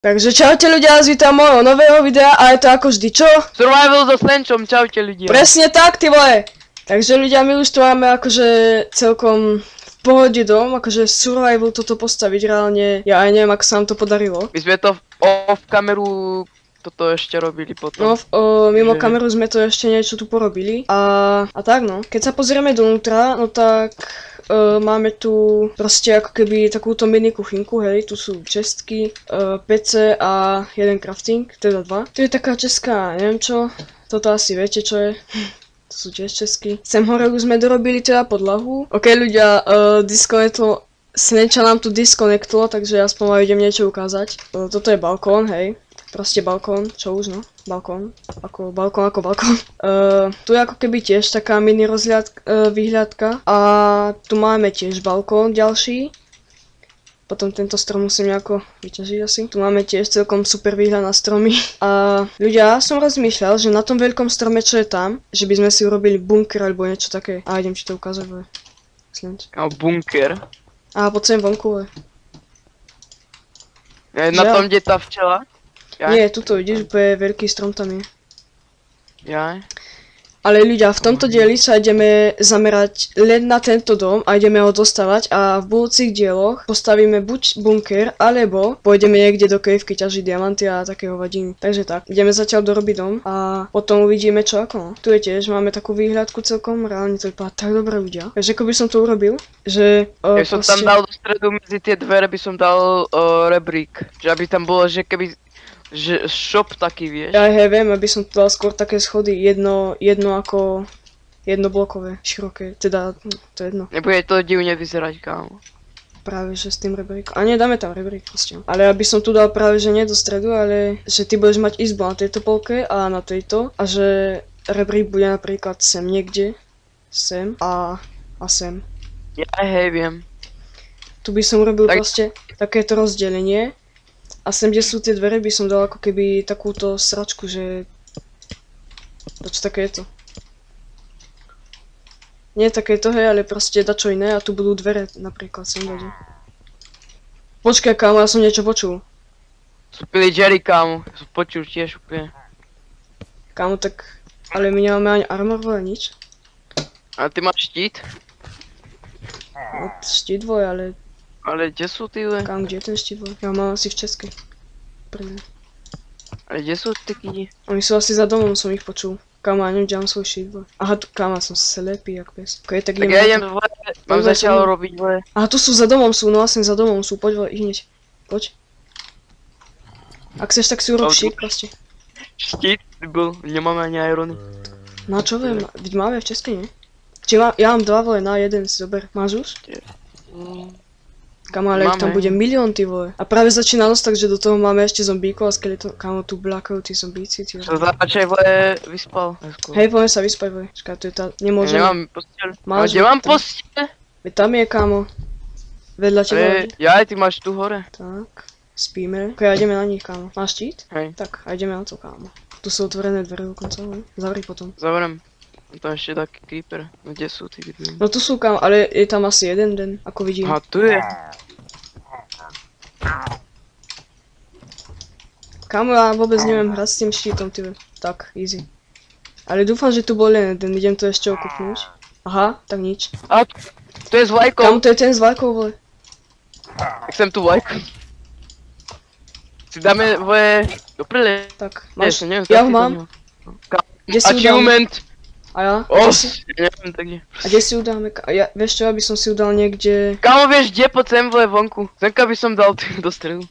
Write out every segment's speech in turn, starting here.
Takže čaute ľudia, vás vítam mojho nového videa a je to ako vždy čo? Survival so Slenčom, čaute ľudia. Presne tak, ty vole! Takže ľudia, my už tu máme akože celkom v pohode dom, akože survival toto postaviť reálne, ja aj neviem, ako sa nám to podarilo. My sme to off kameru toto ešte robili potom. No, mimo kameru sme to ešte niečo tu porobili a tak no. Keď sa pozrieme donútra, no tak máme tu proste ako keby takúto mini kuchynku, hej, tu sú čestky, PC a jeden crafting, teda dva. Tu je taká česká, neviem čo, toto asi viete čo je. To sú tiež česky. Sem hore už sme dorobili teda podlahu. Ok ľudia, disconnectlo, Sneča nám tu disconnectlo, takže aspoň vám idem niečo ukázať. Toto je balkón, hej. Proste balkón, čo už no, balkón, ako balkón. Tu je ako keby tiež taká mini výhľadka a tu máme tiež balkón ďalší. Potom tento strom musím nejako vyťažiť asi. Tu máme tiež celkom super výhľad na stromy. A ľudia, som rozmýšľal, že na tom veľkom strome, čo je tam, že by sme si urobili bunker alebo niečo také. A idem ti to ukázať, vole. Bunker? A poď sem vonku, vole. Na tom, kde tá včela? Jaj. Nie, tuto vidíš, úplne veľký strom tam je. Jaj. Ale ľudia, v tomto dieli sa ideme zamerať len na tento dom a ideme ho dostavať a v budúcich dieloch postavíme buď bunker, alebo pôjdeme niekde do cavey ťažiť diamanty a také hovadiny. Takže tak, ideme zatiaľ dorobiť dom a potom uvidíme čo ako no. Tu je tiež, máme takú výhľadku celkom, reálne to vypadá tak dobre ľudia. Takže ako by som to urobil, že keby som tam dal do stredu medzi tie dvere, by som dal rebrík. Že aby tam bolo, že keby shop taký, vieš. Ja viem, aby som tu dal skôr také schody, jedno ako jednoblokové, široké, teda, to je jedno. Nebude to divne vyzerať, kámo. Práve, že s tým rebríkom. A nie, dáme tam rebrík, proste. Ale aby som tu dal práve, že nie do stredu, ale že ty budeš mať izbu na tejto polke a na tejto. A že rebrík bude napríklad sem niekde, sem a sem. Ja viem. Tu by som urobil proste takéto rozdelenie. A sem, kde sú tie dvere, by som dal ako keby takúto sračku, že... Dačo takéto. Nie takéto, hej, ale proste dačo iné a tu budú dvere napríklad sem dať. Počkaj, kámo, ja som niečo počul. Sú pillagery, kámo, som počul tiež úplne. Kámo, tak... Ale my nemáme ani armor, vole, nič. A ty máš štít? No, štít, vole, ale... Ale kde sú ty, le? Kámo, kde je ten štít, vole? Ja mám asi v českej. Ale kde sú ty kidi? Oni sú asi za domom, som ich počul. Kámo, ja neviem, kde mám svoj štít, vole. Aha, tu, kámo, som slepý, jak pes. Ok, tak ja idem, vole, mám začal robiť, vole. Aha, tu sú za domom sú, no vlastne za domom sú, poď, vole, hneď. Poď. Ak chceš, tak si urob šík, proste. Štít, byl, nemáme ani irony. Na čo viem, veď máme v českej, nie? Ja mám dva, vole, na jeden si zober. Máš už? Kámo, ale ich tam bude milión, ty vole. A práve začína noc, takže do toho máme ešte zombíkov a skeletov. Kámo, tu blakajú tí zombíci, ty vole. Sa začaj, vole, vyspal. Hej, poďme sa vyspať, vole. Čaká, to je tá, nemôžem. Ja nemám posteľ. Máš, kde mám posteľ? Veď tam je, kámo. Vedľa teba. Jaj, ty máš tu hore. Tak, spíme. Ok, a ideme na nich, kámo. Máš štít? Hej. Tak, a ideme na to, kámo. Tu sú otvorené dvere dokonca, vole. Zavri potom. Zavrem. Tam ešte taký creeper. No kde sú ty vidím? No tu sú, kámo, ale je tam asi jeden den, ako vidím. Aha, tu je. Kámo, ja vôbec neviem hrať s tým štítom, ty. Tak, easy. Ale dúfam, že tu bol len jeden, idem to ešte okupnúť. Aha, tak nič. A, to je s vlajkou. Kámo, to je ten s vlajkou, vole. Tak sem tu vlajku. Si dáme, vole, do prle. Tak, máš, ja ho mám. Kde si Achievement. A ja? Neviem, tak nie. A kde si udáme? Vieš čo, aby som si udal niekde... Kámo, vieš, kde poď sem, vole, vonku. Semka by som dal do stredu.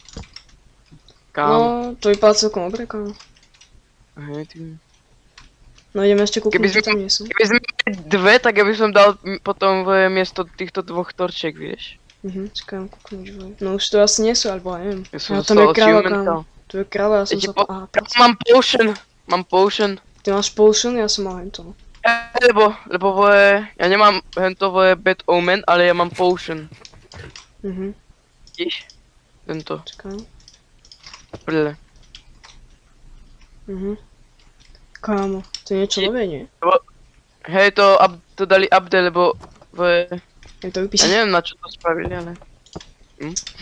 Kámo. No, to vypadá celkom dobre, kámo. Hej, ty. No ideme ešte kúknúť, čo tam nie sú. Keby sme mali dve, tak ja by som dal potom miesto týchto dvoch torčiek, vieš. Čakám kúknúť, vole. No už to asi nie sú, alebo ja neviem. Ja tam je kráva, kámo. Tu je kráva, ja som sa... Aha, mám potion. Ty máš potion, ja som mal hento. Lebo vole, ja nemám hento vole bad omen, ale ja mám potion. Vidíš? Tento. Čakám. Prle. Kámo, to je niečo nové, nie? Hej, to dali update, lebo vole... Je to vypísané. Ja neviem na čo to spravili, ale...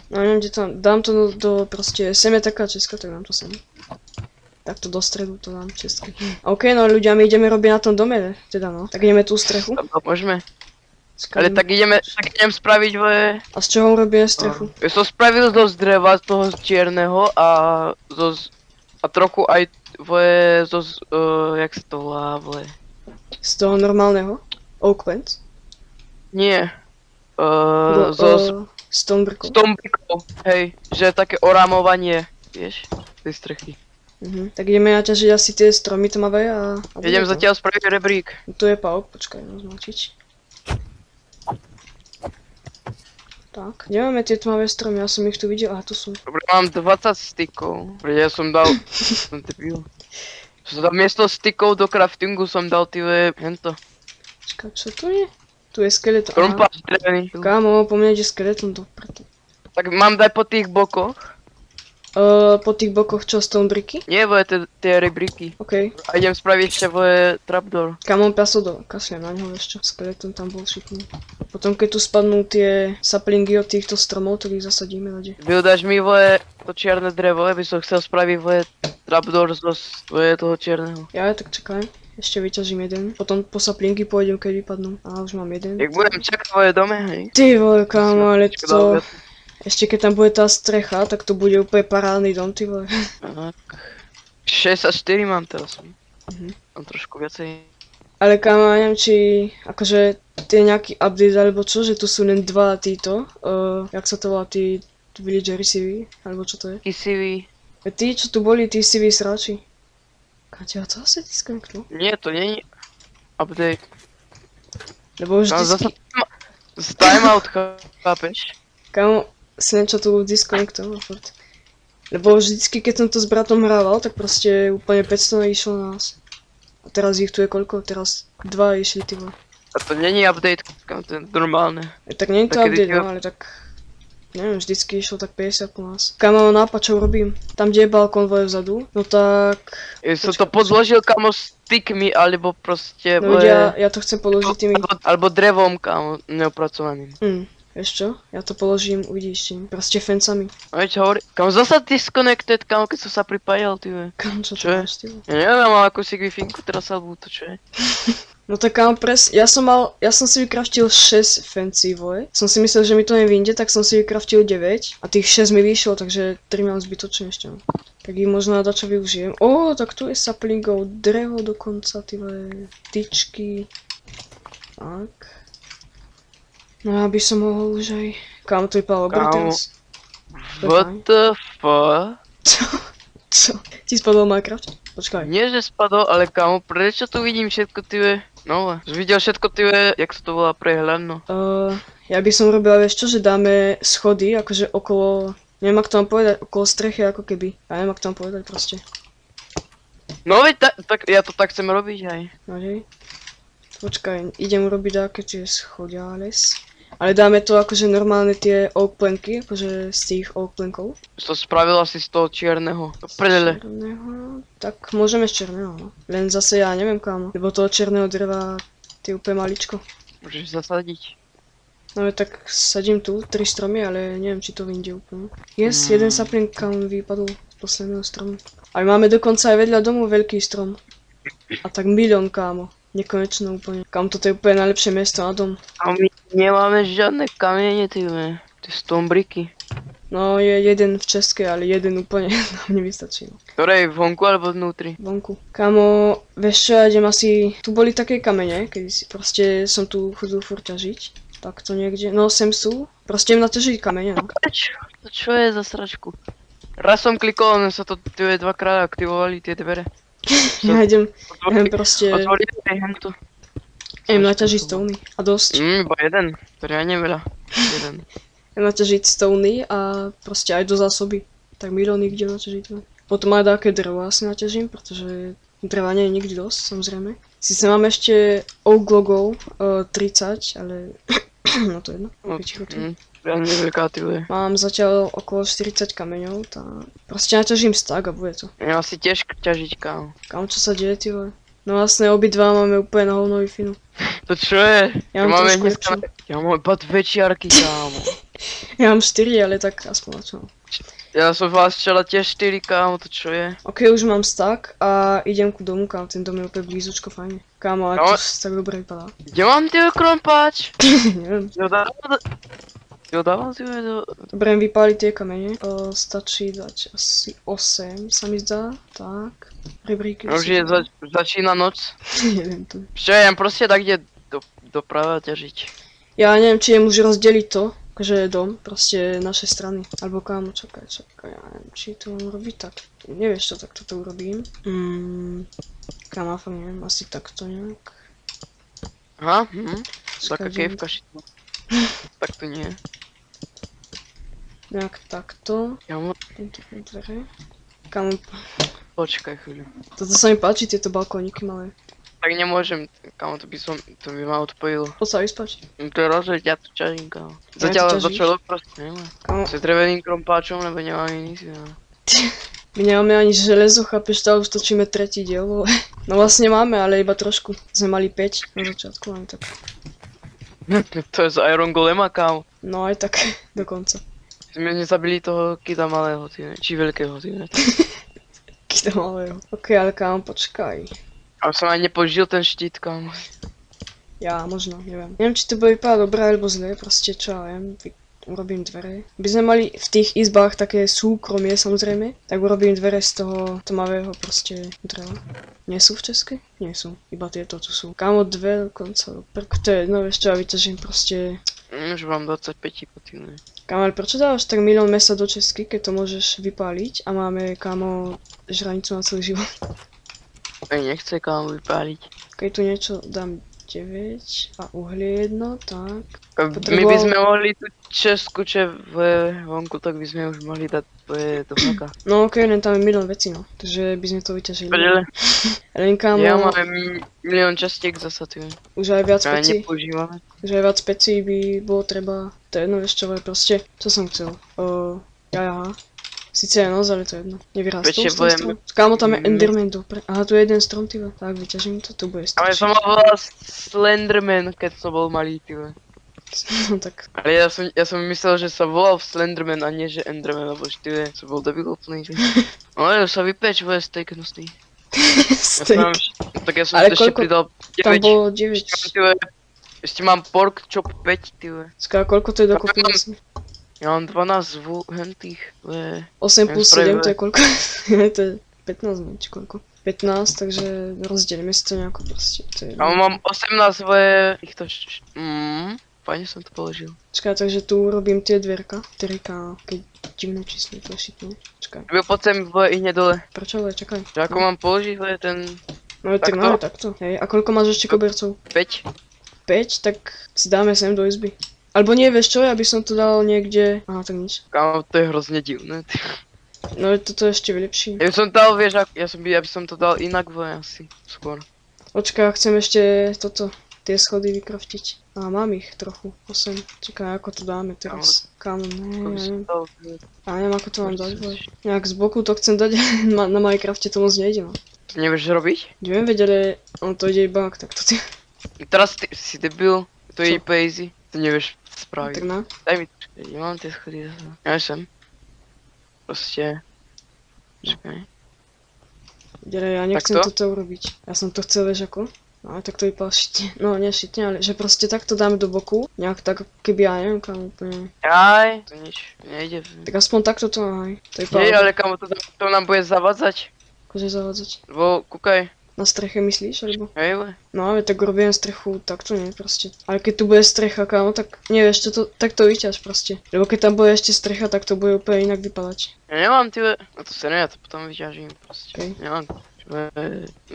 No neviem, kde to dám to do proste, sem je taká česka, tak dám to sem. Takto do stredu to dám česky. OK, no ľudia, my ideme robiť na tom dome, teda no. Tak ideme tú strechu. Tam môžeme. Ale tak idem spraviť vole... A z čoho robíme strechu? Ja som spravil z dreva, z toho čierneho a trochu aj vole jak sa to volá vole? Z toho normálneho? Oak planks? Nie. Stone brickov. Stone brickov, hej. Že také orámovanie, vieš, tej strechy. Tak ideme naťažiť asi tie stromy tmavé a... Idem zatiaľ spraviť rebrík. Tu je pauk, počkaj, označiť. Tak, kde máme tie tmavé stromy? Ja som ich tu videl, aha, tu sú. Dobre, mám 20 stykov. Ja som dal... som debil. Miesto stykov do craftingu som dal hento. Počkaj, čo tu je? Tu je skeleton. Krumpáč drevený. Kámo, po mne ide skeleton do prdu. Tak mám dať po tých bokoch? Po tých bokoch čo, stone bricky? Nie, vole, tie rebríky. OK. A idem spraviť ešte, vole, trapdoor. Kámo, kasiem na neho ešte. Skeleton tam bol šikný. Potom keď tu spadnú tie saplingy od týchto stromov, tak ich zasadíme nade. Buildáš mi, vole, to čierne drevo, aby som chcel spraviť, vole, trapdoor z toho čierneho. Ja, tak čakaj. Ešte vyťažím jeden. Potom po saplinky pôjdem, keď vypadnú. A už mám jeden. Jak budem čakať tvoje dome, hej? Ty vole, kámo, ale to... Ešte keď tam bude tá strecha, tak to bude úplne parádny dom, ty vole. Tak. 64 mám teraz. Mám trošku viacej. Ale kámo, ja neviem, či... Akože... To je nejaký update alebo čo, že tu sú len dva títo. Jak sa to volá, tí... Villagery CV? Alebo čo to je? CV. Tí, čo tu boli, tí CV sráči. Kaťa, to asi disconnectnul? Nie, to nie je... Update. Lebo už vždycky... Z timeout, chápeš? Kámo... Si niečo tu disconnectoval furt. Lebo vždycky, keď som to s bratom hrával, tak proste úplne 500 išlo na nás. A teraz ich tu je koľko? Teraz 2 išli, ty vole. A to není update, kam to je normálne. Tak nie je to update, no, ale tak... Neviem, vždycky išlo tak 50 po nás. Kámo, nápad, čo urobím? Tam, kde je balkón vole vzadu, no tak... Ja som to podložil, kamo, stykmi, alebo proste... No ja to chcem položiť tými... Alebo drevom, kamo, neopracovaným. Vieš čo? Ja to položím, uvidíš tým. Proste fencami. A čo hovorí? Kam zasa disconnected, kamo, keď som sa pripájal, ty ve. Kam čo to je? máš, ty? Ja neviem, ja mám akúsi Wi-Fi-ku teraz, alebo to čo je? No tak kámo, ja som si vykraftil 6 fancy voje. Som si myslel, že mi to nevyjde, tak som si vykraftil 9. A tých 6 mi vyšlo, takže 3 mám zbytočne ešte. Tak ich možno na dačo využijem. Tak tu je saplingov, drevo dokonca, ty vole, tyčky. Tak. No ja by som mohol už aj... Kámo, to vypadalo dobrý teraz. What the fuck? Co? Ti spadol Minecraft? Počkaj. Nie, že spadol, ale kámo, prečo tu vidím všetko, ty ve? No, už videl všetko, ty ve, jak sa to volá, prehľadno. Ja by som robila, vieš čo, že dáme schody, akože okolo... Neviem, ak to mám povedať, okolo strechy, ako keby. Ja neviem, ak to mám povedať proste. No veď, tak ja to tak chcem robiť aj. No hej. Počkaj, idem urobiť také tie schodiales. Ale dáme to akože normálne tie oak planky, akože z tých oak plankov. To spravil asi z toho čierneho. Prdele. Čierneho? Tak môžeme z čierneho, no. Len zase ja neviem kámo, lebo toho čierneho dreva je úplne maličko. Môžeš zasadiť. No tak sadím tu 3 stromy, ale neviem či to vyjde úplne. Yes, jeden sapling kámo vypadol z posledného stromu. Ale máme dokonca aj vedľa domu veľký strom. A tak milión kámo. Nekonečno úplne. Kam toto je úplne najlepšie miesto na dom. A my nemáme žiadne kamiene, ty ve. Tie stone bricky. No je jeden v českej, ale jeden úplne nám nevystačí. Ktorej, vonku alebo vnútri? Vonku. Kámo, vieš čo, ja idem asi... Tu boli také kamene, keď si proste som tu chodil furt ťažiť. Tak to niekde, no sem sú. Proste idem naťažiť kamene, no. To čo je za sračku? Raz som klikol, len sa to dvakrát aktivovali tie dvere. Ja idem proste... Idem naťažiť stony a dosť. Iba jeden, to je neveľa. Jeden. Idem naťažiť stony a proste aj do zásoby. Tak milióny idem naťažiť. Potom aj také drevo asi naťažím, pretože dreva nie je nikdy dosť, samozrejme. Sice mám ešte oak logov 30, ale no to je jedno. Mám zatiaľ okolo 40 kameňov, tá... Proste naťažím stack a bude to. Ja si tiež ťažiť, kámo. Kámo, čo sa deje, ty vole? No vlastne obidva máme úplne na hovno Wi-Fi. To čo je? Ja mám trošku lepšiu. Ja mám iba 2 čiarky, kámo. Ja mám 4, ale tak aspoň na čo. Ja som vás včera tiež 4, kámo, to čo je? Ok, už mám stack a idem ku domu, kámo, ten dom je úplne blízučko, fajne. Kámo, ale to tak dobre vypadá. Kde mám ty krompáč? Neviem. Jo, dávam si ho do... Dobre, vypáliť tie kamene. Stačí dať asi 8, sa mi zdá. Tak. Rebríky. Už je začína noc. Neviem to. Čo ja proste tak ide doprava ťažiť. Ja neviem, či idem už rozdeliť to, že je dom, proste naše strany. Alebo kámo, čakaj, ja neviem, či to mám robiť tak. Nevieš čo, tak toto urobím. Kámo, fakt neviem, asi takto nejak. Aha, taká kejvka šitla. Tak to nie. Nejak takto. Ja mám... Tento dvere. Kámo, Počkaj chvíľu. toto sa mi páči, tieto balkóniky malé. Tak nemôžem, kámo, to by ma odpojilo. Poď sa vyspať. No to je rozhoď, ja tu ťažím, kámo. Ja Zatiaľ ti ťažíš? začalo proste, nemám. Kámo, S dreveným krompáčom, lebo nemám iný si, no. my nemáme ani železo, chápeš, to už točíme tretí diel, vole. No vlastne máme, ale iba trošku. Sme mali 5 na začiatku, len tak. To je z Iron Golema, kámo. No aj tak, dokonca. Sme nezabili toho kida malého, ty ne? Či veľkého, ty ne? Kida malého. Ok, ale kámo, počkaj. Ale som aj nepožil ten štít, kámo. Ja, možno, neviem. Neviem, či to bude vypadať dobré alebo zlé, proste čo ja viem. Urobím dvere. By sme mali v tých izbách také súkromie, samozrejme. Tak urobím dvere z toho tmavého proste dreva. Nie sú v českej? Nie sú. Iba tieto tu sú. Kámo, dve dokonca. To je jedno, vieš čo, ja vyťažím proste... Už mám 25 potýne. Kámo, ale prečo dávaš tak milión mesa do česky, keď to môžeš vypáliť a máme, kámo, žranicu na celý život? Aj nechce, kámo, vypáliť. Keď tu niečo dám 9 a uhlie jedno, tak... My by sme mohli tú Česku, čo je vonku, tak by sme už mohli dať do haka. No okej, len tam je milión vecí, no. Takže by sme to vyťažili. Podele. Len kámo... Ja mám milión častiek zasa, ty. Už aj viac Ja pecí. nepoužívame. Už aj viac pecí by bolo treba... To je jedno, vieš čo, ale proste... Čo som chcel? Jaja. Sice je noc, ale to je jedno. Nevyrástol Pečie z ten strom. Kámo, tam je Enderman dopre. Aha, tu je jeden strom, tyva. Tak, vyťažím to, tu bude Ale stačiť. som mal volal Slenderman, keď som bol malý, ty. No tak... Ale ja som myslel, že sa volal Slenderman a nie že Enderman, lebo ty som bol debil úplný, že? No jo, sa vypeč, steak hnusný. Steak. Tak ja som Ale ešte koľko- pridal 9. Tam bolo 9. Ešte mám pork chop 5, ty. Ská, koľko to je dokopy Tam- vlastne? Ja mám 12 hentých, 8 plus 7, Neviem, to je koľko? To je 15 minút, či koľko? 15, takže rozdelíme si to nejako proste. To je... A mám 18 týchto fajne som to položil. Čakaj, takže tu urobím tie dverka. 3K, keď divné číslo, to je šitné. Čakaj, Poď sem ide dole. prečo ale čakaj. Že ako mám položiť ten No je tak takto? máme takto. Hej, a koľko máš ešte kobercov? 5? 5, tak si dáme sem do izby. Alebo nie, vieš čo, ja by som to dal niekde... Aha, tak nič. Kámo, to je hrozne divné. Ty. No toto je ešte vylepší. Ja by som dal, vieš, ja by som to dal inak asi, skôr. Počkaj, chcem ešte toto, tie schody vykraftiť. A mám ich trochu, 8. Čakaj, ako to dáme teraz. Kámo, Ako by neviem. som dal, Ja neviem, ako to mám dať, vole. Nejak z boku to chcem dať, na Minecrafte to moc nejde, no. to nevieš robiť? Neviem vedieť, ale on to ide iba tak to ty. Teraz ty si debil, to je Čo? iba easy, to nevieš spraviť. Tak na. Daj mi, ja mám tie schody zase. Ja som. Proste. Čakaj. Ďalej, ja nechcem Takto? toto urobiť. Ja som to chcel, vieš ako? No, ale tak to vypadá šitne. No, nie šitne, ale že proste takto dáme do boku. Nejak tak, keby ja neviem kam úplne. Aj, to nič, nejde. Tak aspoň takto to aj. To vypadá. Nie, ale kamo, to nám bude zavadzať. Akože zavádzať. Lebo, kúkaj, Na streche myslíš, alebo? hej, le. No ale tak robím strechu, takto nie proste. Ale keď tu bude strecha, kámo, tak nevieš, tak to vyťaž proste. Lebo keď tam bude ešte strecha, tak to bude úplne inak vypadať. Ja nemám, ty, no to sa ja to potom vyťažím, proste. Okej. Nemám.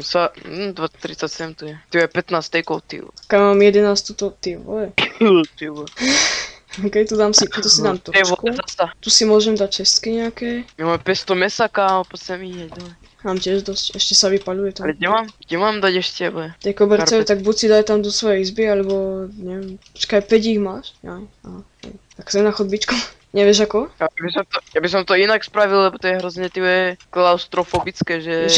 Sa, 237 tu je. Tu je 15 steakov, ty. Kámo, mám 11 tuto, ty vole. Ty vole. Okej, tu si dám točku. Zasa. Tu si môžem dať čestky nejaké. Ja mám 500 mesa, kámo, poď sa mi ide dole. Mám tiež dosť, ešte sa vypaľuje tam. Ale kde mám dať ešte, be? Tie koberce, Karpet. tak buď si daj tam do svojej izby, alebo neviem. Počkaj, 5 ich máš? Ja, aha, hej. Tak sem na chodbičku. Nevieš ako? Ja by som to inak spravil, lebo to je hrozne tyve klaustrofobické, že...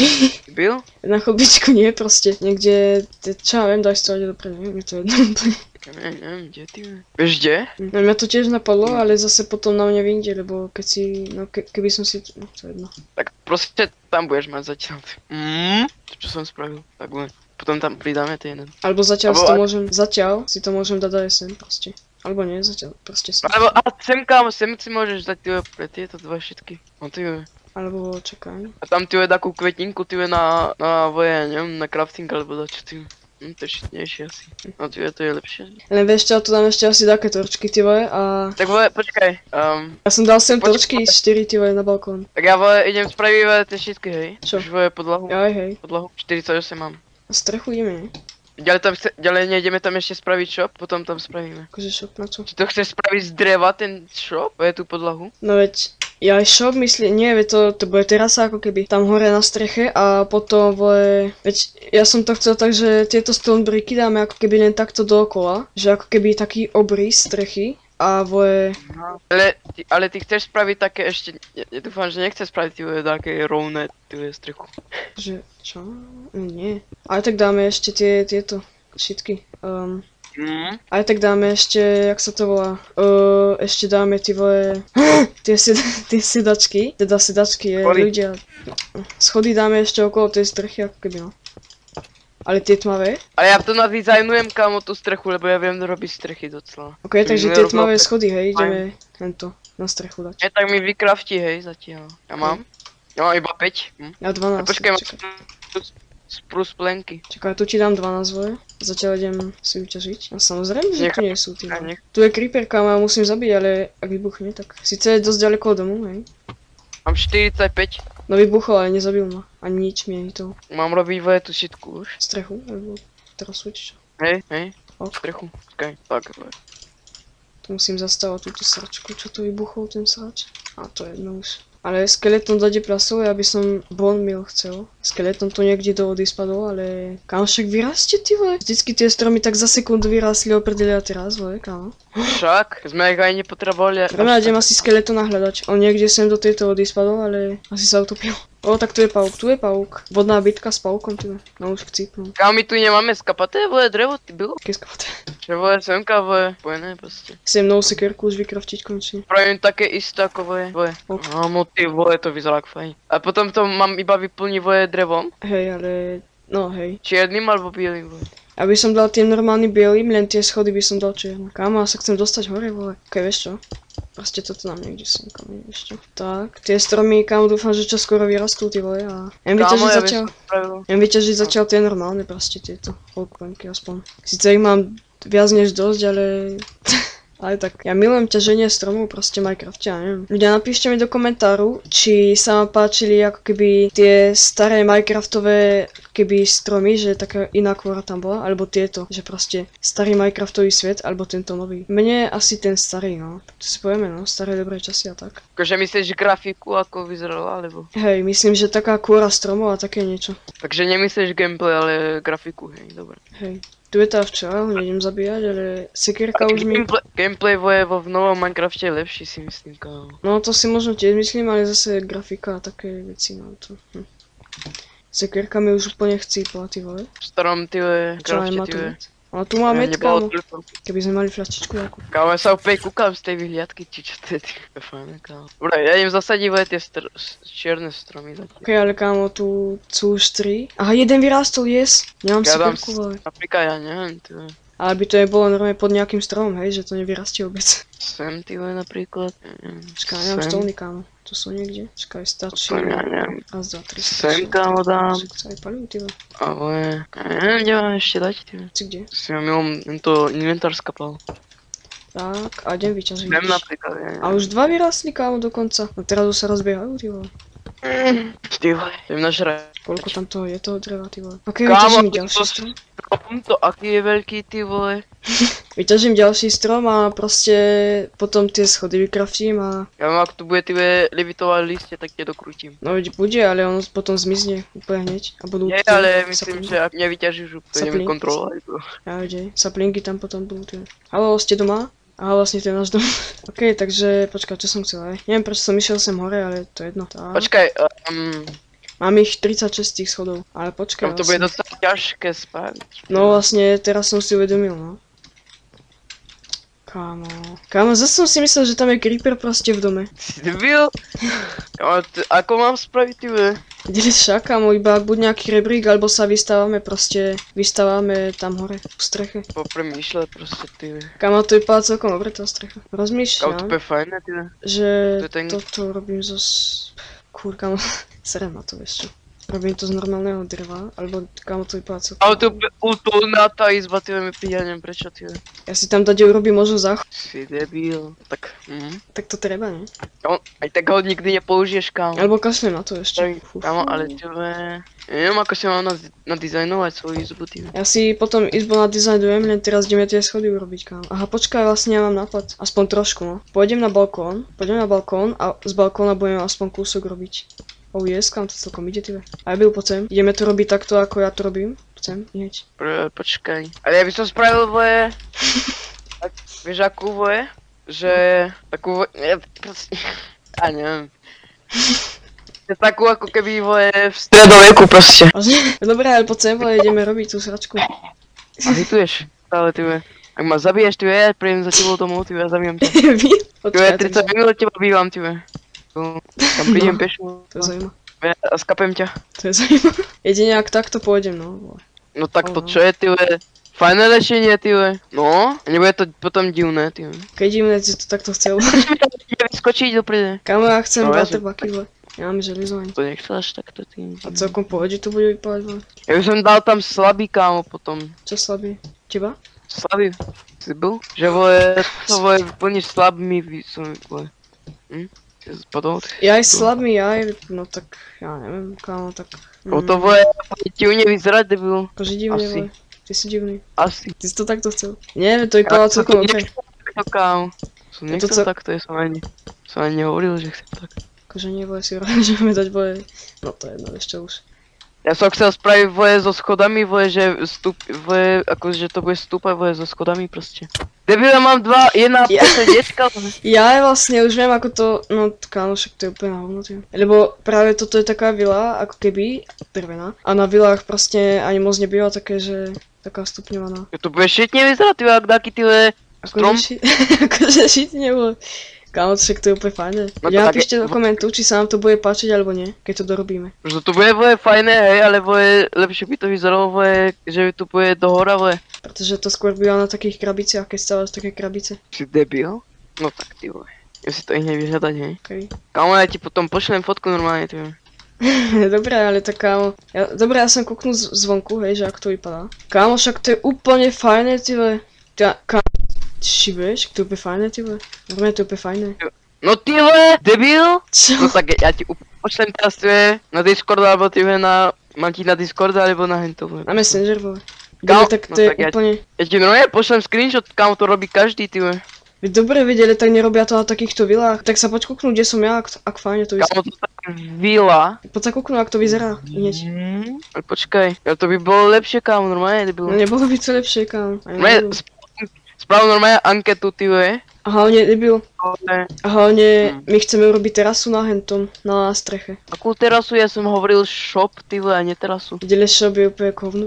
Byl? Na chodbičku nie, proste. Niekde, čo ja viem, daj stať dopredu, neviem, je to jedno úplne. Neviem, kde ty? Vieš kde? No mňa to tiež napadlo, ale zase potom na mňa vyjde, lebo keď si, no keby som si, no to je jedno. Tak proste tam budeš mať zatiaľ. Čo som spravil? Takhle. Potom tam pridáme tie jeden. Alebo zatiaľ si to môžem dať aj sem proste. Alebo nie, zatiaľ proste sem. Alebo a sem kámo, sem si môžeš dať tyve pre tieto dva všetky. No tyve. Alebo čakaj. A tam tyve takú kvetinku tyve na neviem, na crafting alebo dačo tyve. To je šitnejšie asi. No tyve, to je lepšie. Len vieš čo, tu dám ešte asi také torčky, ty vole, a... Tak vole, počkaj. Ja som dal sem torčky, 4 ty vole na balkón. Tak ja vole, idem spraviť vole tie šitky, hej. Čo? Už vole podlahu. Jaj, hej. Podlahu 48 mám. Na strechu ideme, ne? Ďalej nejdeme tam ešte spraviť shop, potom tam spravíme. Akože shop na čo? Či to chceš spraviť z dreva ten shop? Je tú podlahu? No veď, ja aj shop myslím, nie, veď to bude terasa ako keby tam hore na streche a potom vole, veď ja som to chcel tak, že tieto stone bricky dáme ako keby len takto dookola, že ako keby taký obrys strechy a vole... No. Ale ty chceš spraviť také ešte, ja dúfam, že nechceš spraviť tie také rovné strechu. Že, čo? Nie. Ale tak dáme ešte tieto šitky. Aj tak dáme ešte, jak sa to volá, ešte dáme ty vole, tie sedačky, teda sedačky je ľudia, schody dáme ešte okolo tej strechy ako keby no. Ale tie tmavé? Ale ja to nadizajnujem kámo tú strechu, lebo ja viem robiť strechy docela. Ok, takže tie tmavé schody, hej, ideme hento na strechu dať. Je tak mi vykrafti, hej, zatiaľ. Ja mám? Ja mám iba 5. Ja 12. Počkaj, mám sprus plenky. Čakaj, tu ti dám 12 vole. Zatiaľ idem si vyťažiť. A samozrejme, že tu nie sú tí. Tu je creeper, kam ja musím zabiť, ale ak vybuchne, tak síce je dosť ďaleko od domu, hej. Mám 45. No vybuchol, ale nezabil ma. Ani nič mi ani to. Mám robiť vole tú šitku už. Strechu? Alebo terasu, či čo? Hej, strechu. Počkaj, tak vole. Tu musím zastavať túto sračku, čo to vybuchol ten srač. A to je jedno už. Ale skeleton dade plasov, ja by som bone meal chcel. Skeleton to niekde do vody spadol, ale... Kámo, však vyrastie ty vole. Vždycky tie stromy tak za sekundu vyrástli oprdeli a teraz vole, kámo. Však, sme ich aj nepotrebovali. Ja idem asi skeletona hľadať. On niekde sem do tejto vody spadol, ale asi sa utopil. O, tak tu je pauk. Vodná bitka s paukom, ty. No už chcípnú. Kámo, my tu nemáme skapaté, vole, drevo, ty bylo? Aké skapaté? Čo vole, semka, vole, pojené proste. Chcem novú sekerku už vykraftiť konečne. Pravím také isté ako vole. Ámo, ty vole, to vyzerá ako fajn. A potom to mám iba vyplniť vole drevom? Hej, ale... No hej. Čiernym alebo bielým, vole? Ja by som dal tým normálnym bielým, len tie schody by som dal čierne. Kámo, ja sa chcem dostať hore, vole. Ok, vieš čo? Proste toto nám niekde sem, kámo, vieš čo? Tak, tie stromy, kámo, dúfam, že čo skoro vyrastú, ty vole, a... Jem vyťažiť zatiaľ tie normálne, proste tieto holkvenky aspoň. Sice ich mám viac než dosť, ale... Ale tak, ja milujem ťaženie stromov, proste Minecrafte, ja neviem. Ľudia, napíšte mi do komentáru, či sa vám páčili ako keby tie staré Minecraftové keby stromy, že taká iná kvôra tam bola, alebo tieto, že proste starý Minecraftový svet, alebo tento nový. Mne asi ten starý, no. To si povieme, no, staré dobré časy a tak. Akože myslíš grafiku, ako vyzerala, alebo? Hej, myslím, že taká kvôra stromov a také niečo. Takže nemyslíš gameplay, ale grafiku, hej, dobre. Hej. Tu je tá včela, ho nejdem zabíjať, ale sekierka už mi... Gameplay vo v novom Minecrafte je lepší, si myslím, kámo. No to si možno tiež myslím, ale zase grafika a také veci, no to... Sekierka mi už úplne chcípla, ty vole. V starom, ty vole, Minecrafte, ty vole. Ale tu má med, kámo. Keby sme mali fľaštičku jakú. Kámo, ja sa opäť kúkam z tej vyhliadky, či čo to je, ty fajné, kámo. Dobre, ja idem zasadiť vole tie čierne stromy zatiaľ. Ok, ale kámo, tu sú už 3. Aha, jeden vyrástol, yes. Nemám sekierku, vole. Napríklad ja neviem, ty vole. Ale by to nebolo normálne pod nejakým stromom, hej, že to nevyrastie vôbec. Sem, ty vole, napríklad. Čakaj, nemám stolny, kámo. Tu sú niekde. Čakaj, stačí. Raz, dva, tri. Sem, kámo, dám. Sa aj palím, ty vole. Ale... neviem, kde mám ešte dať, ty vole. Si kde? Si mám milom tento inventár skapal. Tak, a idem vyťažiť. Viem napríklad, ja. A už 2 vyrástli, kámo, dokonca. No teraz už sa rozbiehajú, ty vole. Ty vole, idem nažrať. Koľko tam toho je toho dreva, ty vole. Ok, vyťažím ďalší strom. To aký je veľký, ty vole. Vyťažím ďalší strom a proste potom tie schody vykraftím a... Ja viem, ak tu bude tie levitovať listie, tak tie dokrútim. No veď bude, ale ono potom zmizne úplne hneď. A budú nie, ale myslím, že ak nevyťažíš, to ideme kontrolovať. Ja vedej, saplinky tam potom budú tie. Haló, ste doma? Aha, vlastne to je náš dom. OK, takže počkaj, čo som chcel aj. Neviem, prečo som išiel sem hore, ale to je jedno. Tá. Počkaj, Mám ich 36 tých schodov, ale počkaj. tam to bude Vlastne. docela ťažké spať. No vlastne, teraz som si uvedomil, no. Kámo, zase som si myslel, že tam je creeper proste v dome. Si debil? Ako mám spraviť, ty ve? Kde však, kámo, iba ak buď nejaký rebrík, alebo sa vystávame tam hore, v streche. Popremýšľaj proste, ty ve. Kámo, to vypadá celkom dobre tá strecha. Kámo, to Rozmýšľam, bude fajné, ty ve. že to je ten- toto robím Kúr, kámo, serem na to, vieš čo. Robím to z normálneho dreva, alebo kámo, to vypadá celkom. Ale to je úplná tá izba, ty ve, mi príde, neviem prečo, ty ve. Ja si tam dať urobím možno záchod, Si debil. Tak, tak to treba, ne? Kámo, aj tak ho nikdy nepoužiješ, kámo. Alebo kašlem na to ešte. Fú, Kámo, fú. ale tebe... Neviem, ako si mám nadizajnovať svoju izbu, ty ve. Ja si potom izbu nadizajnujem, len teraz ideme tie schody urobiť, kámo. Aha, počkaj, vlastne ja mám nápad. Aspoň trošku, no. Pôjdem na balkón a z balkóna budeme aspoň kúsok robiť. Oh yes, kam to celkom ide, tyve. A ja byl, poď sem. Ideme to robiť takto, ako ja to robím. Poď sem, hneď. Počkaj. Ale ja by som spravil voje... Vieš akú voje? Že... Takú voje... Ja neviem. Takú ako keby voje v stredoveku proste. Dobre, ale poď sem, ale ideme robiť tú sračku. A hituješ stále, ty ve. Ak ma zabiješ, ty ve, ja prídem za tebou domov, ty ve, zabijem ťa. Vy? Ty ve, Počkaj, 30 minút teba bývam, ty ve. Tam prídem pešo. to je zaujímavé. A skapem ťa. To je zaujímavé. Jedine ak takto pôjdem, no. No tak to čo je, ty ve? Fajné lešenie, ty ve. No, nebude to potom divné, ty ve. Keď ideme, že to takto chcel. Ide vyskočiť dopredu. Kámo, ja chcem No, ja waterbucky, vole. Ja mám želizo ani. To nechceš takto, ty. A celkom pohode to bude vypadať, vole. Ja by som dal tam slabý, kámo, potom. Čo slabý? Teba? Slabý. Si byl? Že vole, to vole, plníš slabými som, vole. Si spadol? Ja aj slabý, no tak, ja neviem, kámo, tak... O to vole, divne vyzerať, debil. Akože divne, Asi. vole. Ty si divný. Asi. Ty si to takto chcel. Nie, to vypadalo celkom ok. To kámo. Som Je to nechcel takto, ja som ani nehovoril, že chcem tak. Akože nie, vole, si hovoril, že máme dať, vole. No to je jedno, ešte už. Ja som chcel spraviť voje so schodami, voje, že voje, akože to bude stúpať voje so schodami proste. Debil, ja mám jedna deska. Ja aj vlastne už viem ako to, no kámo, však to je úplne na hovno, ty. Lebo práve toto je taká vila, ako keby, drevená. A na vilách proste ani moc nebýva také, že taká stupňovaná. To bude šitne vyzerať, ty ak taký, ty strom. Akože šitne, vole. Kámo, však to je úplne fajné. No to Ja tak napíšte do komentu, či sa nám to bude páčiť alebo nie, keď to dorobíme. Že to bude voje fajné, hej, ale voje, lepšie by to vyzeralo voje, že to bude do hora voje. Pretože to skôr býva na takých krabiciach, keď stávaš také krabice. Si debil? No tak ty voje. Ja si to ich nevyhľadať, hej. Okay. Kámo, ja ti potom pošlem fotku normálne, ty voje. Dobre, ale tak kámo, ja som kúknul zvonku, hej, že ako to vypadá. Kámo, však to je úplne fajné, ty vole. Kámo, šibeš, to je úplne fajné, ty vole. Normálne to je úplne fajné. No ty vole, debil? Čo? No tak ja ti pošlem teraz ty voje, na Discord, alebo ty voje mám ti na Discord, alebo na hento voje. Na Messenger, vole. Kámo, Tak no to je tak ja- úplne... Ja ti normálne pošlem screenshot, kámo, to robí každý, ty voje. Vy dobre vedeli, tak nerobia to na takýchto vilách. Tak sa poď kúknúť, kde som ja, ak fajne to vyzerá. Kámo, to tak vila. Poď sa kúknúť, ak to vyzerá. Hneď. Ale počkaj, ja to by bolo lepšie, kámo, normálne, debil. No nebolo by to lepšie, kámo. Ani Normálne, nebolo. spravil normálne anketu, ty voje. A hlavne, debil. Ale A hlavne, my chceme urobiť terasu na hentom, na streche. akú terasu, ja som hovoril shop, ty voje, a nie terasu. Videli, shop je úplne kovnú.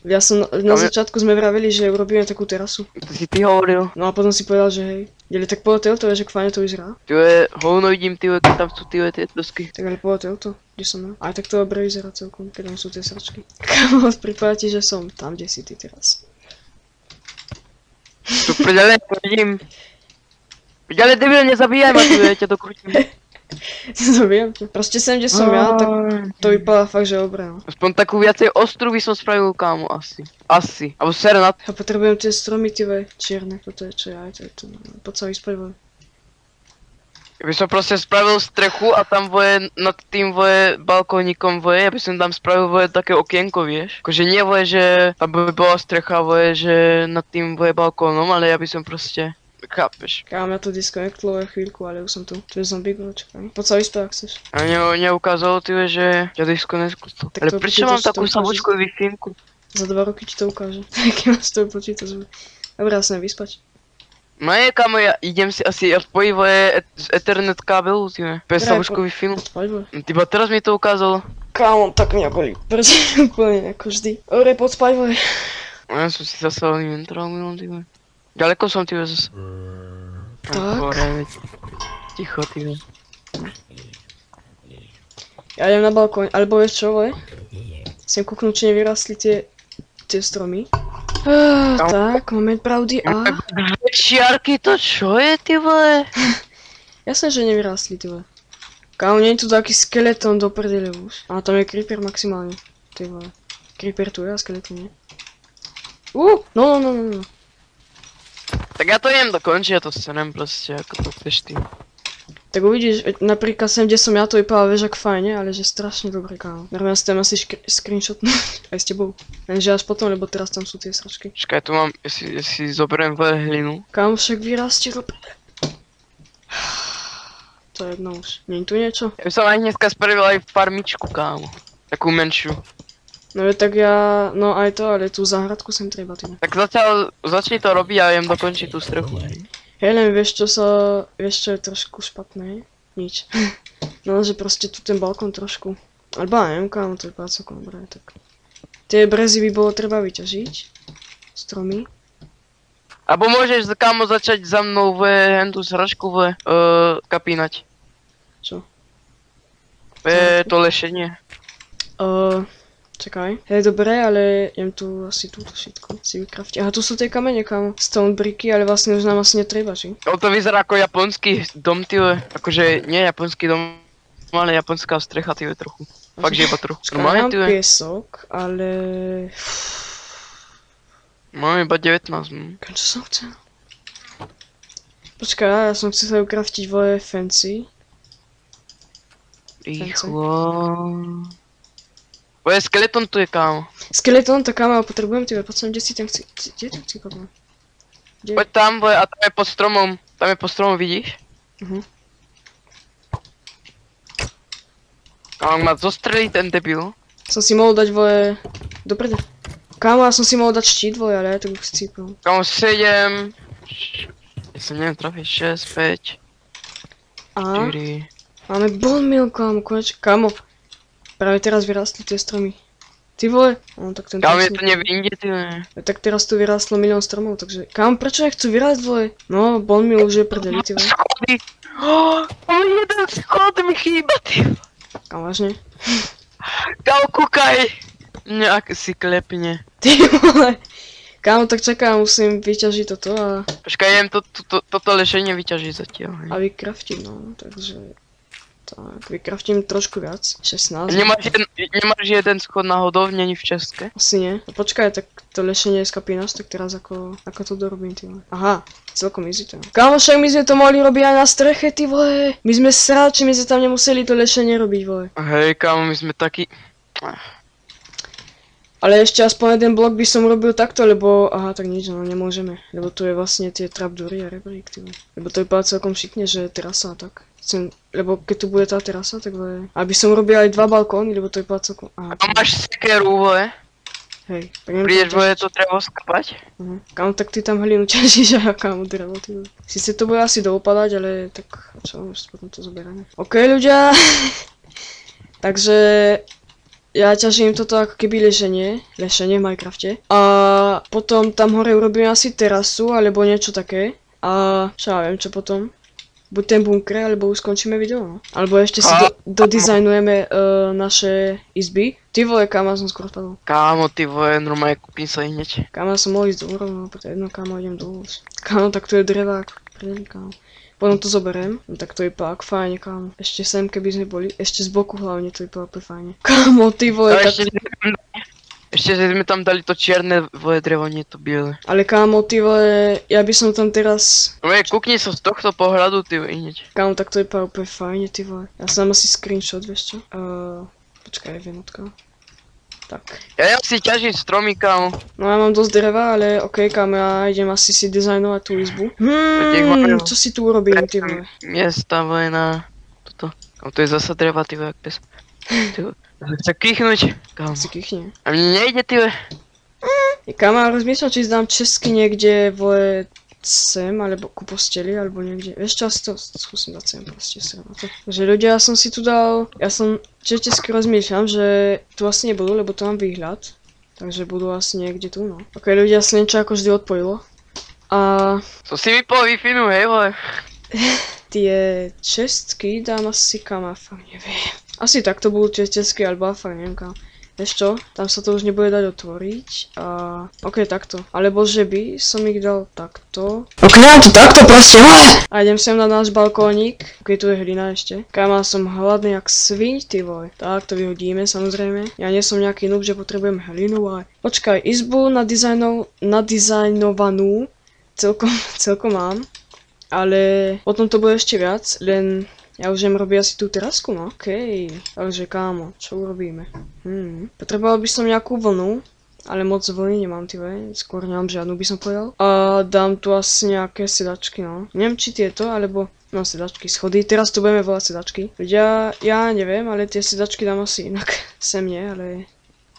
Ja som, na začiatku sme vraveli, že urobíme takú terasu. To si ty hovoril. No a potom si povedal, že hej. Videli, tak povedal to, že fajne to vyzerá. Ty voje, hovno vidím, ty voje, keď tam sú ty voje tie dosky. Tak ale povedal to, kde som ja. Aj tak to dobre vyzerá celkom, keď tam sú tie sračky. Kámo, pripadá ti, že som tam, kde si ty teraz. Tu prdele, vidím. Prdele, debil, nezabíjaj ma, ty voje, ťa dokrutím. To viem. Proste sem, kde som ja, tak to vypadá fakt, že dobre, no. Aspoň takú viacej ostru by som spravil, kámo, asi. Asi. Alebo ser na... Ja potrebujem tie stromy, ty vej, čierne. Toto je čo ja, to je to. Poď sa vyspať, voj. Ja by som proste spravil strechu a tam voje, nad tým voje balkónikom voje, ja by som tam spravil voje také okienko, vieš. Akože nie voje, že tam by bola strecha voje, že nad tým voje balkónom, ale ja by som proste... Chápeš. Kámo, ja to disconnectlo chvíľku, ale už som tu. Tu je zombie, čakaj. Poď sa vyspať, ak chceš. A neukázalo ty, že ťa disconnectlo. Tak Ale to prečo počítač mám to takú ukáže. slabúčku Wi-Fi-ku? Za 2 roky ti to ukáže. Aký máš to počítač. Dobre, ja sa vyspať. No je, kámo, ja idem si asi odpojiť vole z Ethernet kábelu, ty vole. PS-ky film. Poď, vole. Tyba teraz mi to ukázalo. Kámo, tak mňa bolí. Prečo úplne ako vždy. Dobre, poď spať, vole. No ja som si zase inventoral milom, ty vole. Ďaleko som, ty vole, zase. Tak. Hore, veď. Ticho, ty vole. Ja idem na balkón, alebo vieš čo, vole? Chcem kúknúť, či nevyrastli tie stromy. Tak, moment pravdy a... Dve čiarky, to čo je, ty vole? Jasné, že nevyrastli, ty vole. Kámo, nie je tu taký skeleton do prdele už. A tam je creeper maximálne. Ty vole. Creeper tu je a skeleton nie. No. Tak ja to idem dokončiť, ja to scenem proste, ako to chceš ty. Tak uvidíš, napríklad sem, kde som ja, to vypadá vieš ak fajne, ale že strašne dobre, kámo. Normálne si tam asi screenshotnúť aj s tebou. Lenže až potom, lebo teraz tam sú tie sračky. Čakaj, tu mám, ja si zoberiem hlinu. Kámo, však vyrastie do prdele. To je jedno už. Nie je tu niečo? Ja by som aj dneska spravil aj farmičku, kámo. Takú menšiu. No tak ja, no aj to, ale tú záhradku sem treba, ty. Tak zatiaľ, začni to robiť a idem dokončiť tú strechu. Hej, len vieš čo je trošku špatné? Nič. No, že proste tu ten balkón trošku. Alebo ja neviem, kámo, to vypadá celkom dobré, tak. Tie brezy by bolo treba vyťažiť. Stromy. Abo môžeš, kámo, začať za mnou tú sračku kapínať. Čo? To lešenie. Čakaj. Hej, dobre, ale idem tu asi túto všetko si vykraftiť. Aha, tu sú tie kamene, kámo. Stone bricky, ale vlastne už nám asi netreba, či? To vyzerá ako japonský dom, tyve. Akože, nie japonský dom, ale japonská strecha, tyve, trochu. Fakt, že iba trochu. Mám piesok, ale... Mám iba 19. Čo som chcel? Počkaj, ja som chcel sa vykraftiť voje fancy. Rýchlo. Voje skeleton tu je, kámo. Skeleton, tak kámo, potrebujem tyve, poď sem, kde si ten chci... Kde ten chci potom? Poď tam, voje, a tam je pod stromom. Tam je pod stromom, vidíš? Kámo, ma zostrelí ten debil. Som si mohol dať voje... Doprede. Kámo, ja som si mohol dať štít voje, ale ja to bych chcípil. Kámo, 7... Ja som neviem trafiť, 6, 5... A? 4... Máme bone meal, kámo, konečne. Kámo, práve teraz vyrastli tie stromy. Ty vole? No, tak ten Kámo, je to nevyjde, ty vole. Tak teraz tu vyrastlo milión stromov, takže... Kámo, prečo nechcú vyrásť, vole? No, bone meal už je prdeli, ty vole. Schody! Jeden schod mi chýba, ty vole. Kámo, vážne? Kámo, kúkaj! Nejak si klepne. Ty vole. Kámo, tak čakám, musím vyťažiť toto a... Počkaj, idem toto lešenie vyťažiť zatiaľ. A vykraftiť, no, takže... Tak, vykraftím trošku viac. 16. Nemáš jeden schod náhodou, není v České? Asi nie. No počkaj, tak to lešenie je skapínaš, tak teraz ako to dorobím, ty vole. Aha, celkom easy to. Kámo, však my sme to mohli robiť aj na streche, ty vole. My sme sráči, my sme tam nemuseli to lešenie robiť, vole. Hej, kámo, my sme takí... Ale ešte aspoň jeden blok by som robil takto, lebo... Aha, tak nič, no nemôžeme. Lebo tu je vlastne tie trapdory a rebrík, ty vole. Lebo to vypadá celkom šikne, že je terasa a tak. Lebo keď tu bude tá terasa, tak vole... Aby som robil aj 2 balkóny, lebo to vypadá celkom... Aha, a máš sekeru, vole? Hej. Prídeš, vole, to drevo skapať? Kámo, tak ty tam hlinu ťažíš a kámo drevo, ty vole. Sice to bude asi doopadať, ale tak... Čo, už potom to zoberieme. OK, ľudia! Takže... Ja ťažím toto ako keby lešenie v Minecrafte. A potom tam hore urobím asi terasu, alebo niečo také. A čo ja viem, čo potom? Buď ten bunker, alebo už skončíme video, no. Alebo ešte si dodizajnujeme naše izby. Ty vole, kámo, som skoro spadol. Kámo, ty vole, normálne kúpim sa hneď. Kámo, som mohol ísť dolu, no preto jedno, kámo, idem dolu. Kámo, tak tu je drevák, predeli, kámo. Potom to zoberiem, no tak to je pak fajne, kámo. Ešte sem, keby sme boli, ešte z boku hlavne to je pak fajne. Kámo, ty vole, tak... Ešte sme tam dali to čierne vole drevo, nie to biele. Ale kámo, ty vole, ja by som tam teraz... No kúkni sa z tohto pohľadu, ty vole, hneď. Kámo, tak to je pak úplne fajne, ty vole. Ja som asi screenshot, vieš čo? Počkaj, jednotka. Tak. Ja si ťažiť stromy, kámo. No ja mám dosť dreva, ale okej, kámo, ja idem asi si dizajnovať tú izbu. Čo si tu urobím, ty vole? Miesta, vole, na... Toto. Kámo, to je zasa dreva, ty vole, jak pes. Ty vole, chce kýchnuť, kámo. Si kýchne. A mne nejde, ty vole. Kámo, ja rozmýšľam, či zdám česky niekde, vole, sem, alebo ku posteli, alebo niekde. Vieš čo, asi to skúsim dať sem proste sem na to. Takže ľudia, ja som si tu dal, česky rozmýšľam, že tu asi nebudú, lebo tu mám výhľad. Takže budú asi niekde tu, no. Ok, ľudia, slenča ako vždy odpojilo. A... Co si vypol Wi-Fi, hej vole? Tie čestky dám asi kam, a fakt neviem. Asi takto budú tie čestky, alebo fakt neviem kam. Vieš čo, tam sa to už nebude dať otvoriť a... Ok, takto. Alebo že by som ich dal takto. Ok, dám to takto proste, a idem sem na náš balkónik. Ok, tu je hlina ešte. Káma, som hladný jak sviň, ty vole. Tak, to vyhodíme samozrejme. Ja nie som nejaký noob, že potrebujem hlinu, ale... Počkaj, izbu nadizajnovanú celkom mám. Ale potom to bude ešte viac, len... Ja už idem robiť asi tú terasku, no okej. Takže kámo, čo urobíme? Potreboval by som nejakú vlnu, ale moc vlny nemám, ty vej. Skôr nemám žiadnu, by som povedal. A dám tu asi nejaké sedačky, no. Neviem, či tieto, alebo... No, sedačky, schody. Teraz tu budeme volať sedačky. Ľudia, ja neviem, ale tie sedačky dám asi inak. Sem nie, ale...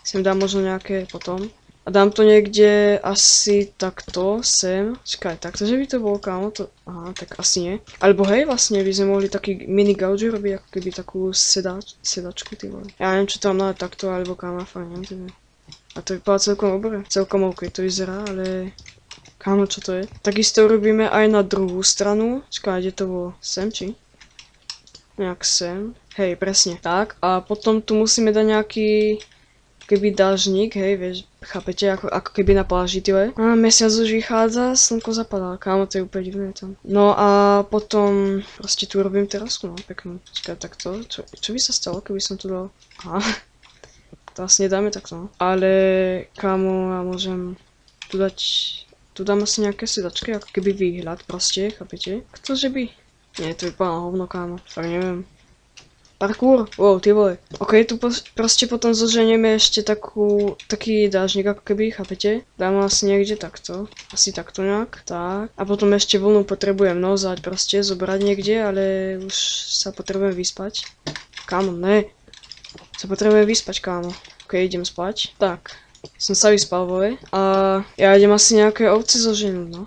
Sem dám možno nejaké potom. A dám to niekde asi takto, sem. Čakaj, takto, že by to bolo, kámo, to... Aha, tak asi nie. Alebo hej, vlastne by sme mohli taký mini gauge robiť, ako keby takú sedačku, ty vole. Ja neviem, čo tam dá takto, alebo kámo, fakt neviem, ty vole. A to vypadá celkom dobre. Celkom ok to vyzerá, ale... Kámo, čo to je? Takisto robíme aj na druhú stranu. Čakaj, kde to bolo? Sem, či? Nejak sem. Hej, presne. Tak, a potom tu musíme dať nejaký... Keby dážnik, hej, vieš, chápete, ako keby na pláži, tyhle. A mesiac už vychádza, slnko zapadá, kámo, to je úplne divné tam. No a potom, proste tu robím terasku, no, peknú. Počkaj, takto, čo by sa stalo, keby som tu dal, aha, to asi nedáme takto, no. Ale, kámo, ja môžem tu dať, tu dám asi nejaké sedačky, ako keby výhľad, proste, chápete? Ktože by? Nie, to vypadá na hovno, kámo, tak neviem. Parkour? Wow, ty vole. Ok, tu proste potom zoženieme ešte taký dážnik ako keby, chápete? Dám asi niekde takto. Asi takto nejak. Tak. A potom ešte vlnu potrebujem nozať proste, zobrať niekde, ale už sa potrebujem vyspať. Kámo, ne. Sa potrebujem vyspať, kámo. Ok, idem spať. Tak. Som sa vyspal, vole. A ja idem asi nejaké ovce zoženiť, no.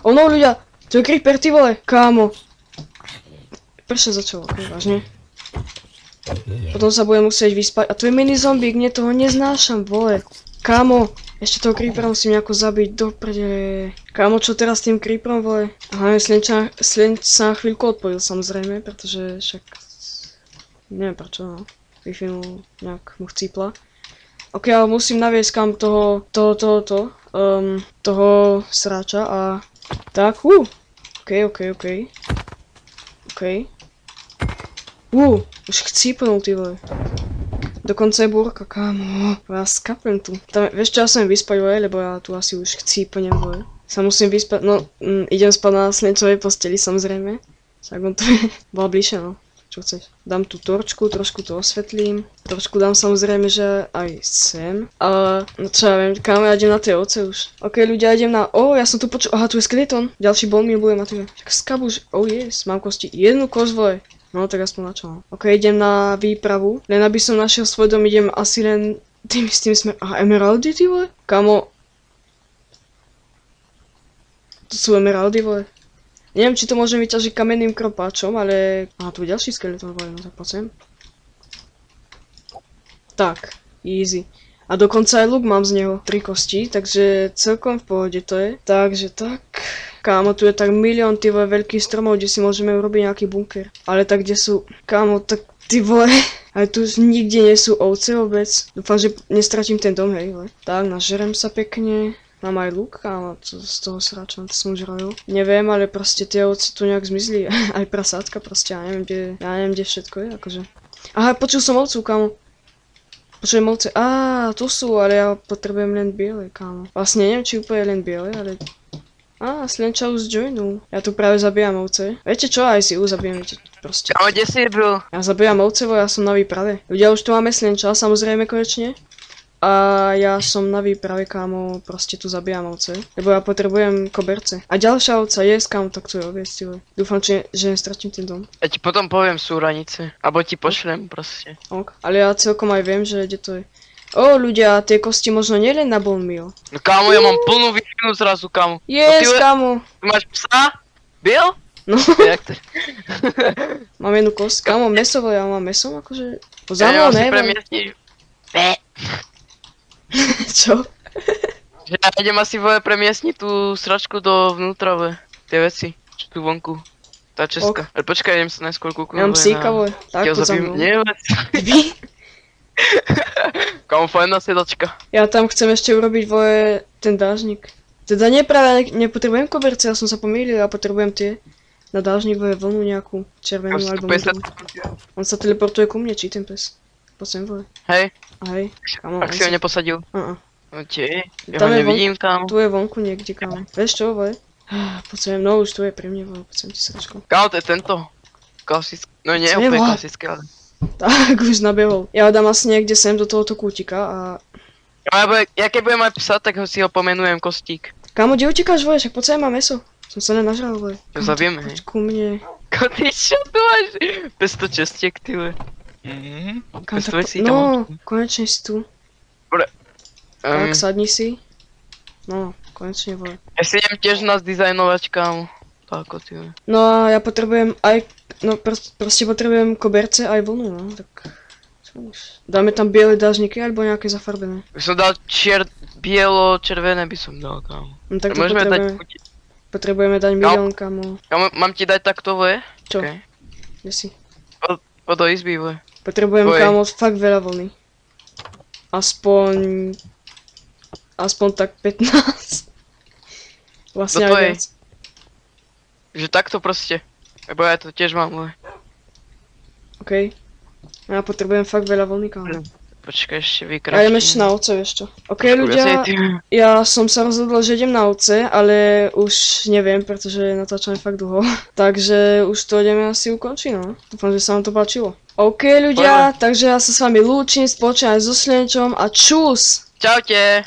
Oh no, ľudia! To je creeper, ty vole, kámo. Pršať začalo, ok, vážne. Potom sa budem musieť vyspať. A to je mini zombík, mne toho neznášam, vole. Kámo, ešte toho creepera musím nejako zabiť, do prdele. Kámo, čo teraz s tým creeperom, vole? Aha, Slenč sa na chvíľku odpojil, samozrejme, pretože však... Neviem prečo, no. Wi-Fi mu nejak mu chcípla. Ok, ale musím naviesť kam toho sráča a... Tak, ok. Už chcípnul, ty vole. Dokonca je búrka, kámo. Ja skapnem tu. Tam, vieš čo, ja som vyspať, vole, lebo ja tu asi už chcípnem, vole. Sa musím vyspať, no, idem spať na slenčovej posteli, samozrejme. Tak on to je, bola bližšie, no. Čo chceš? Dám tú torčku, trošku to osvetlím. Trošku dám samozrejme, že aj sem. A, no čo ja viem, kámo, ja idem na tie ovce už. Ok, ľudia, idem na, ja som tu počul, aha, tu je skeleton. Ďalší bone meal bude mať, však skabuš, yes, mám kosti, jednu kosť, vole. No, tak aspoň na čo, no. Ok, idem na výpravu, len aby som našiel svoj dom, idem asi len tým smerom. Aha, emeraldy, ty vole? Kámo. To sú emeraldy, vole. Neviem, či to môžem vyťažiť kamenným kropáčom, ale... Aha, tu je ďalší skeleton, vole, no tak poď sem. Tak, easy. A dokonca aj luk mám z neho, 3 kosti, takže celkom v pohode to je. Takže tak... Kámo, tu je tak milión, ty vole, veľkých stromov, kde si môžeme urobiť nejaký bunker. Ale tak kde sú... Kámo, tak ty vole... Ale tu nikde nie sú ovce vôbec. Dúfam, že nestratím ten dom, hej, vole. Tak, nažerem sa pekne. Mám aj luk, kámo, z toho sráča, to som už robil. Neviem, ale proste tie ovce tu nejak zmizli. Aj prasátka, proste, ja neviem, kde všetko je, akože. Aha, počul som ovcu, kámo. Počujem ovce, tu sú, ale ja potrebujem len biele, kámo. Vlastne neviem, či úplne len biele, ale... Slenča už joinul. Ja tu práve zabíjam ovce. Viete čo, aj si zabijem, viete, proste. Kámo, kde si byl? Ja zabíjam ovce, ja som na výprave. Ľudia, už tu máme Slenča, samozrejme, konečne. A ja som na výprave, kámo, proste tu zabíjam ovce. Lebo ja potrebujem koberce. A ďalšia ovca je, kámo, tak tu je oviec, dúfam, že nestratím ten dom. Ja ti potom poviem súranice. Abo ti pošlem, proste. Ok, ale ja celkom aj viem, že kde to je. O, ľudia, tie kosti možno nielen na bone meal. No kámo, ja mám plnú výšinu zrazu, kámo. Yes, kámo. Ty máš psa? Bil? No, Jak to? mám jednu kost. Kámo, meso, ja mám meso, akože... Ja Pozával, si ne? premiestniť. Čo? Že ja idem asi premiestniť tú sračku do vnútra, tie veci, čo tu vonku. Tá česká. Ale počkaj, idem sa najskôr kúknúť. Ja mám psíka, vole. Tak, Ja poď za zabím, mnou. nie, Kámo, fajná sedačka. Ja tam chcem ešte urobiť voje ten dážnik. Teda nie práve, nepotrebujem koberce, ja som sa pomýlil, ja potrebujem tie na dážnik voje vlnu nejakú červenú alebo modrú. On sa teleportuje ku mne, či ten pes. Poď sem voje. Hej, A hej, kamo, ak si ho neposadil. No tie, ja ho Tam je nevidím, kámo. Tu je vonku niekde, kamo. Vieš čo, voje? Poď sem, no už tu je pri mne, voje, poď sem ti srčko. Kámo, to je tento. Klasický, no nie Co je, úplne vole? klasický, ale... Tak, už nabehol. Ja ho dám asi niekde sem do tohoto kútika a... Ja keď budem mať psa, tak ho si ho pomenujem Kostík. Kamo, kde utekáš, voje? Však poď sem, mám meso. Som sa nenažral, voje. To zabijeme, Poď hej. ku mne. Ty čo tu máš? 500 čestiek, ty vole. Kam Bez tak tvojej po- si tam No, konečne si tu. Tak, Um, sadni si. No, konečne, voje. ja si idem tiež nás dizajnovať, kámo. Tak, ty vole. No a ja potrebujem aj... No proste potrebujem koberce aj vlnu, no, tak... Čo už? Dáme tam biele dážniky alebo nejaké zafarbené. By som dal bielo, červené by som dal, kámo. No tak to Môžeme dať... potrebujeme dať milión, kamo. Kámo, mám ti dať takto, voje? Čo? Okej. Kde si? Poď do izby, voje. Potrebujem, Oj. kámo, fakt veľa vlny. Aspoň tak 15. Vlastne aj Do tvojej. viac. Že takto proste. Lebo ja to tiež mám, voje. OK. Ja potrebujem fakt veľa vlny, kámo. Počkaj, ešte Ja vykračím. idem ešte na ovce, vieš čo. OK, ľudia, ja som sa rozhodol, že idem na ovce, ale už neviem, pretože natáčame fakt dlho. Takže už to ideme asi ukončiť, no. Dúfam, že sa vám to páčilo. OK, ľudia, takže ja sa s vami lúčim, spoločne aj so Slenčom a čus! Čaute!